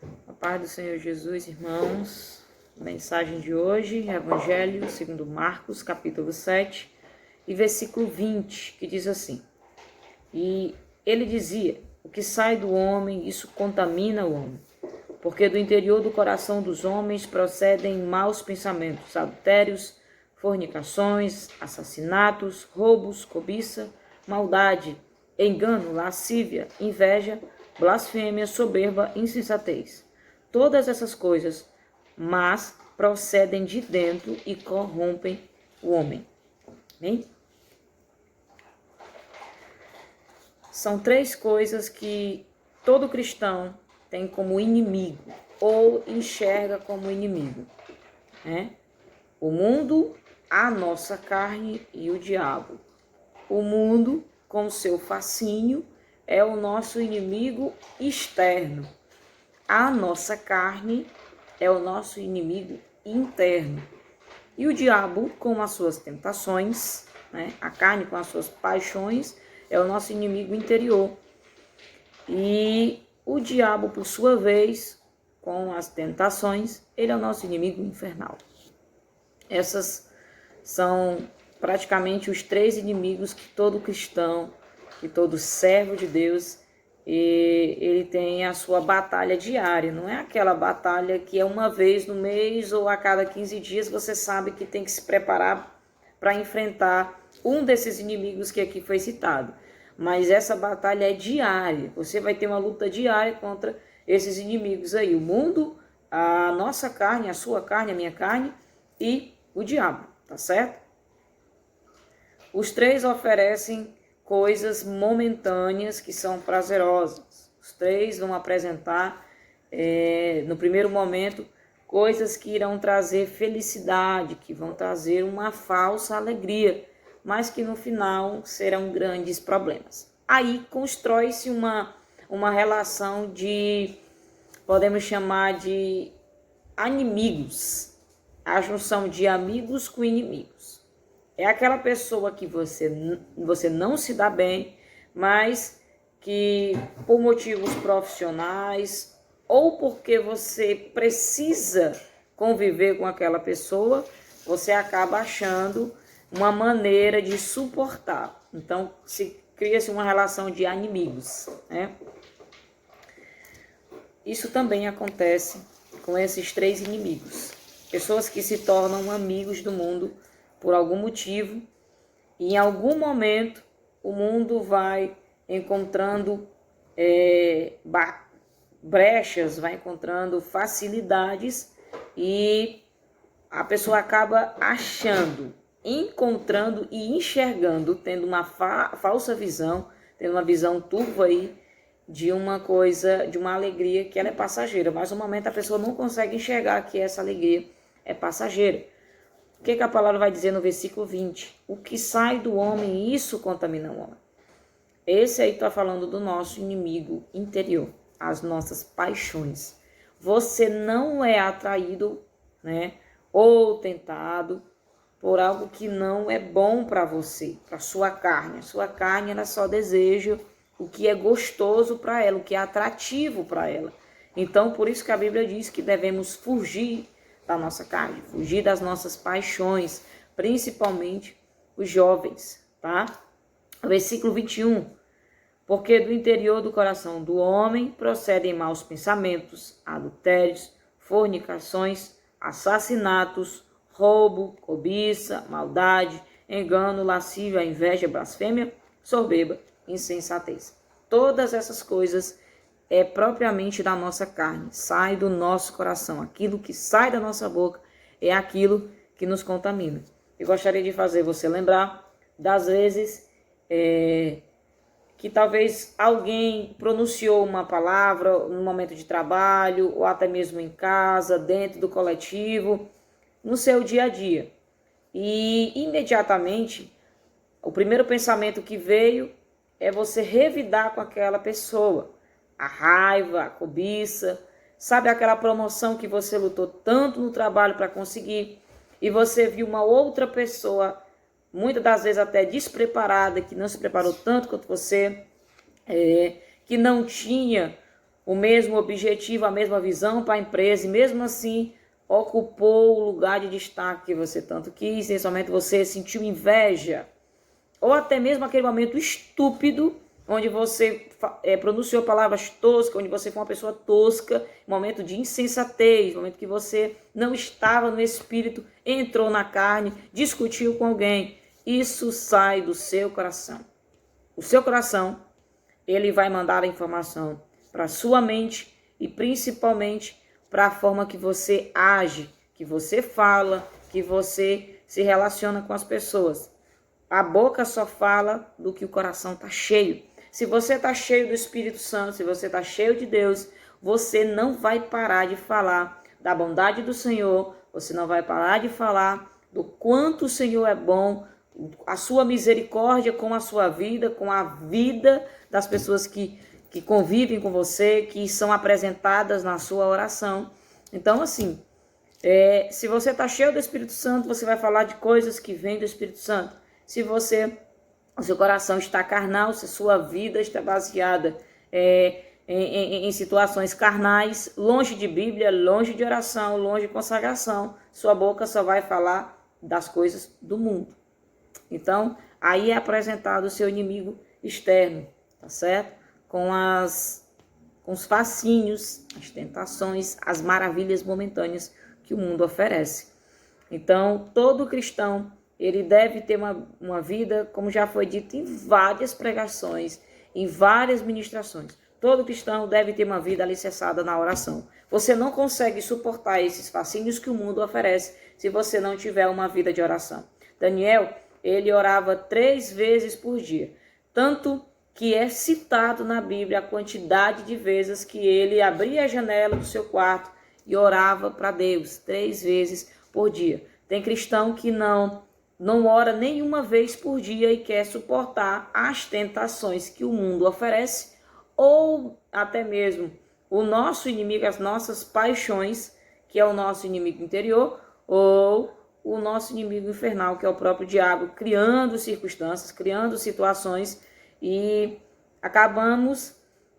A paz do Senhor Jesus, irmãos. Mensagem de hoje, Evangelho segundo Marcos, capítulo 7, e versículo 20, que diz assim: E ele dizia: o que sai do homem, isso contamina o homem, porque do interior do coração dos homens procedem maus pensamentos, adultérios, fornicações, assassinatos, roubos, cobiça, maldade, engano, lascívia, inveja, blasfêmia, soberba, insensatez. Todas essas coisas, mas procedem de dentro e corrompem o homem. Amém? São três coisas que todo cristão tem como inimigo ou enxerga como inimigo, né? O mundo, a nossa carne e o diabo. O mundo, com seu fascínio, é o nosso inimigo externo. A nossa carne é o nosso inimigo interno. E o diabo, com as suas tentações, né? A carne com as suas paixões, é o nosso inimigo interior. E o diabo, por sua vez, com as tentações, ele é o nosso inimigo infernal. Essas são praticamente os três inimigos que todo cristão, que todo servo de Deus, ele tem a sua batalha diária. Não é aquela batalha que é uma vez no mês ou a cada 15 dias você sabe que tem que se preparar para enfrentar um desses inimigos que aqui foi citado. Mas essa batalha é diária. Você vai ter uma luta diária contra esses inimigos aí. O mundo, a nossa carne, a sua carne, a minha carne e o diabo, tá certo? Os três oferecem coisas momentâneas que são prazerosas. Os três vão apresentar, no primeiro momento, coisas que irão trazer felicidade, que vão trazer uma falsa alegria, mas que no final serão grandes problemas. Aí constrói-se uma relação de, podemos chamar de inimigos, a junção de amigos com inimigos. É aquela pessoa que você não se dá bem, mas que por motivos profissionais ou porque você precisa conviver com aquela pessoa, você acaba achando uma maneira de suportar. Então, cria-se uma relação de inimigos, né? Isso também acontece com esses três inimigos. Pessoas que se tornam amigos do mundo por algum motivo, e em algum momento o mundo vai encontrando brechas, vai encontrando facilidades e a pessoa acaba achando, encontrando e enxergando, tendo uma falsa visão, tendo uma visão turva aí de uma coisa, de uma alegria que ela é passageira, mas no momento a pessoa não consegue enxergar que essa alegria é passageira. O que a palavra vai dizer no versículo 20? O que sai do homem, isso contamina o homem. Esse aí está falando do nosso inimigo interior, as nossas paixões. Você não é atraído, né, ou tentado por algo que não é bom para você, para sua carne. A sua carne, ela só deseja o que é gostoso para ela, o que é atrativo para ela. Então, por isso que a Bíblia diz que devemos fugir da nossa carne, fugir das nossas paixões, principalmente os jovens, tá? Versículo 21. Porque do interior do coração do homem procedem maus pensamentos, adultérios, fornicações, assassinatos, roubo, cobiça, maldade, engano, lascívia, inveja, blasfêmia, soberba, insensatez. Todas essas coisas é propriamente da nossa carne, sai do nosso coração. Aquilo que sai da nossa boca é aquilo que nos contamina. Eu gostaria de fazer você lembrar das vezes que talvez alguém pronunciou uma palavra no momento de trabalho, ou até mesmo em casa, dentro do coletivo, no seu dia a dia. E imediatamente, o primeiro pensamento que veio é você revidar com aquela pessoa. A raiva, a cobiça, sabe aquela promoção que você lutou tanto no trabalho para conseguir e você viu uma outra pessoa, muitas das vezes até despreparada, que não se preparou tanto quanto você, que não tinha o mesmo objetivo, a mesma visão para a empresa, e mesmo assim ocupou o lugar de destaque que você tanto quis, e somente você sentiu inveja, ou até mesmo aquele momento estúpido, onde você pronunciou palavras toscas, onde você foi uma pessoa tosca, momento de insensatez, momento que você não estava no espírito, entrou na carne, discutiu com alguém. Isso sai do seu coração. O seu coração, ele vai mandar a informação para a sua mente e principalmente para a forma que você age, que você fala, que você se relaciona com as pessoas. A boca só fala do que o coração está cheio. Se você está cheio do Espírito Santo, se você está cheio de Deus, você não vai parar de falar da bondade do Senhor, você não vai parar de falar do quanto o Senhor é bom, a sua misericórdia com a sua vida, com a vida das pessoas que convivem com você, que são apresentadas na sua oração. Então, assim, se você está cheio do Espírito Santo, você vai falar de coisas que vêm do Espírito Santo. Se o seu coração está carnal, se a sua vida está baseada em situações carnais, longe de Bíblia, longe de oração, longe de consagração, sua boca só vai falar das coisas do mundo. Então, aí é apresentado o seu inimigo externo, tá certo? Com os fascínios, as tentações, as maravilhas momentâneas que o mundo oferece. Então, todo cristão, ele deve ter uma vida, como já foi dito em várias pregações, em várias ministrações. Todo cristão deve ter uma vida alicerçada na oração. Você não consegue suportar esses fascínios que o mundo oferece se você não tiver uma vida de oração. Daniel, ele orava 3 vezes por dia. Tanto que é citado na Bíblia a quantidade de vezes que ele abria a janela do seu quarto e orava para Deus 3 vezes por dia. Tem cristão que não ora nenhuma vez por dia e quer suportar as tentações que o mundo oferece, ou até mesmo o nosso inimigo, as nossas paixões, que é o nosso inimigo interior, ou o nosso inimigo infernal, que é o próprio diabo, criando circunstâncias, criando situações, e acabamos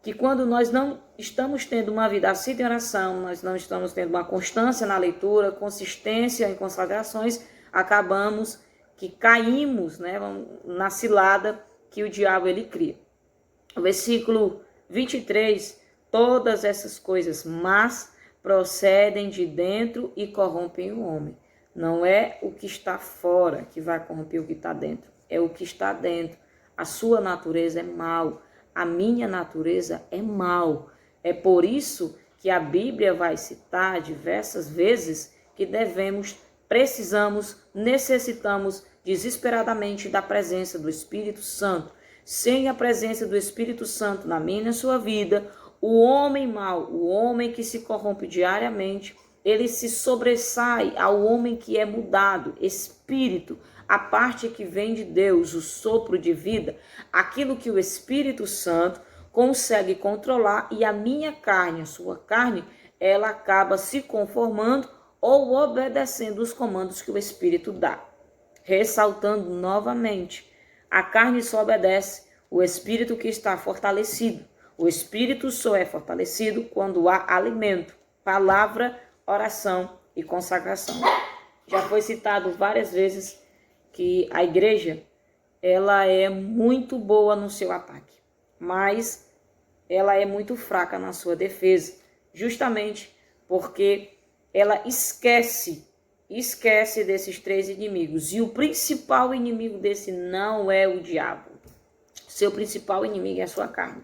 que quando nós não estamos tendo uma vida assídua em oração, nós não estamos tendo uma constância na leitura, consistência em consagrações, acabamos que caímos, né, na cilada que o diabo ele cria. O versículo 23, todas essas coisas más procedem de dentro e corrompem o homem. Não é o que está fora que vai corromper o que está dentro, é o que está dentro. A sua natureza é mal, a minha natureza é mal. É por isso que a Bíblia vai citar diversas vezes que precisamos, necessitamos desesperadamente da presença do Espírito Santo. Sem a presença do Espírito Santo na minha e na sua vida, o homem mau, o homem que se corrompe diariamente, ele se sobressai ao homem que é mudado, espírito, a parte que vem de Deus, o sopro de vida, aquilo que o Espírito Santo consegue controlar, e a minha carne, a sua carne, ela acaba se conformando ou obedecendo os comandos que o Espírito dá. Ressaltando novamente, a carne só obedece o Espírito que está fortalecido. O Espírito só é fortalecido quando há alimento, palavra, oração e consagração. Já foi citado várias vezes que a igreja, ela é muito boa no seu ataque, mas ela é muito fraca na sua defesa, justamente porque ela esquece desses 3 inimigos. E o principal inimigo desse não é o diabo. Seu principal inimigo é a sua carne.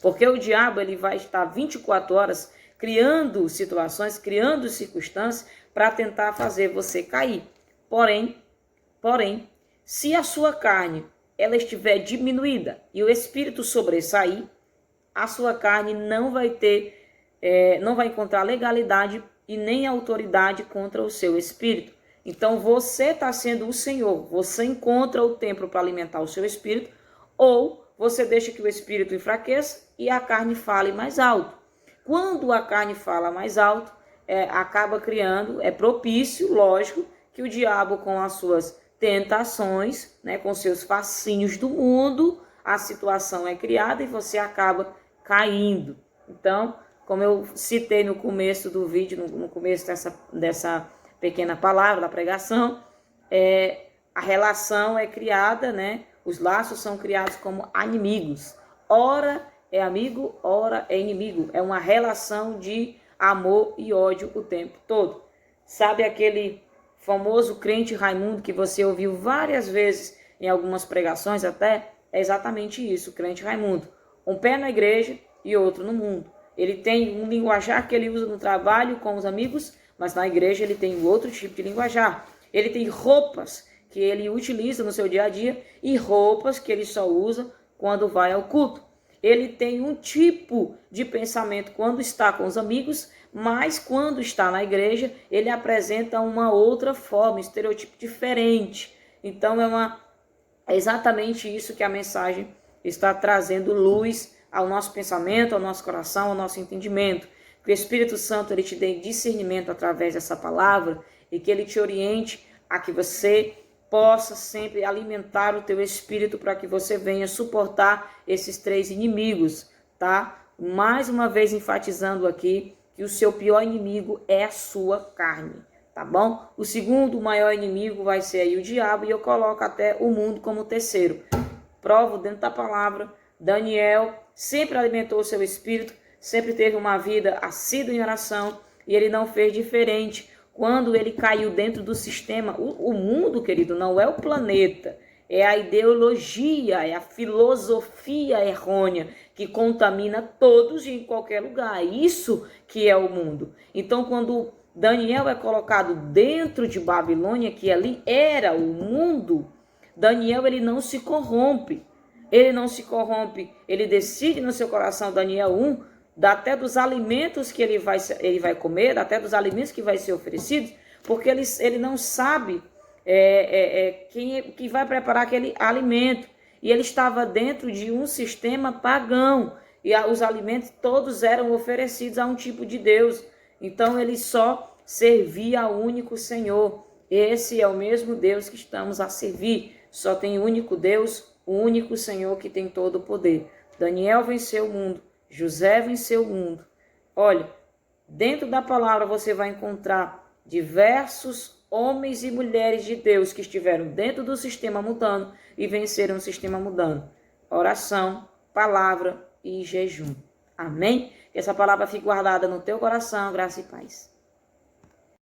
Porque o diabo, ele vai estar 24 horas criando situações, criando circunstâncias para tentar fazer você cair. Porém, se a sua carne ela estiver diminuída e o espírito sobressair, a sua carne não vai encontrar legalidade e nem autoridade contra o seu espírito. Então você está sendo o Senhor, você encontra o tempo para alimentar o seu espírito, ou você deixa que o espírito enfraqueça e a carne fale mais alto. Quando a carne fala mais alto, acaba criando, é propício, lógico, que o diabo com as suas tentações, né, com seus fascínios do mundo, a situação é criada e você acaba caindo. Então, como eu citei no começo do vídeo, no começo dessa pequena palavra da pregação, a relação é criada, né? Os laços são criados como inimigos. Ora é amigo, ora é inimigo. É uma relação de amor e ódio o tempo todo. Sabe aquele famoso crente Raimundo que você ouviu várias vezes em algumas pregações até? É exatamente isso, o crente Raimundo. Um pé na igreja e outro no mundo. Ele tem um linguajar que ele usa no trabalho com os amigos, mas na igreja ele tem outro tipo de linguajar. Ele tem roupas que ele utiliza no seu dia a dia e roupas que ele só usa quando vai ao culto. Ele tem um tipo de pensamento quando está com os amigos, mas quando está na igreja, ele apresenta uma outra forma, um estereotipo diferente. Então é exatamente isso que a mensagem está trazendo luz ao nosso pensamento, ao nosso coração, ao nosso entendimento. Que o Espírito Santo ele te dê discernimento através dessa palavra e que ele te oriente a que você possa sempre alimentar o teu espírito para que você venha suportar esses 3 inimigos, tá? Mais uma vez enfatizando aqui que o seu pior inimigo é a sua carne, tá bom? O segundo maior inimigo vai ser aí o diabo e eu coloco até o mundo como terceiro. Provo dentro da palavra, Daniel sempre alimentou o seu espírito, sempre teve uma vida assídua em oração e ele não fez diferente. Quando ele caiu dentro do sistema, o mundo, querido, não é o planeta, é a ideologia, é a filosofia errônea que contamina todos e em qualquer lugar. Isso que é o mundo. Então, quando Daniel é colocado dentro de Babilônia, que ali era o mundo, Daniel ele não se corrompe. Ele não se corrompe, ele decide no seu coração, Daniel 1, dá até dos alimentos que ele vai comer, dá até dos alimentos que vai ser oferecidos, porque ele não sabe quem que vai preparar aquele alimento. E ele estava dentro de um sistema pagão, e os alimentos todos eram oferecidos a um tipo de Deus. Então ele só servia ao único Senhor. Esse é o mesmo Deus que estamos a servir. Só tem um único Deus, o único Senhor que tem todo o poder. Daniel venceu o mundo. José venceu o mundo. Olha, dentro da palavra você vai encontrar diversos homens e mulheres de Deus que estiveram dentro do sistema mudando e venceram o sistema mudando. Oração, palavra e jejum. Amém? Que essa palavra fique guardada no teu coração, graça e paz.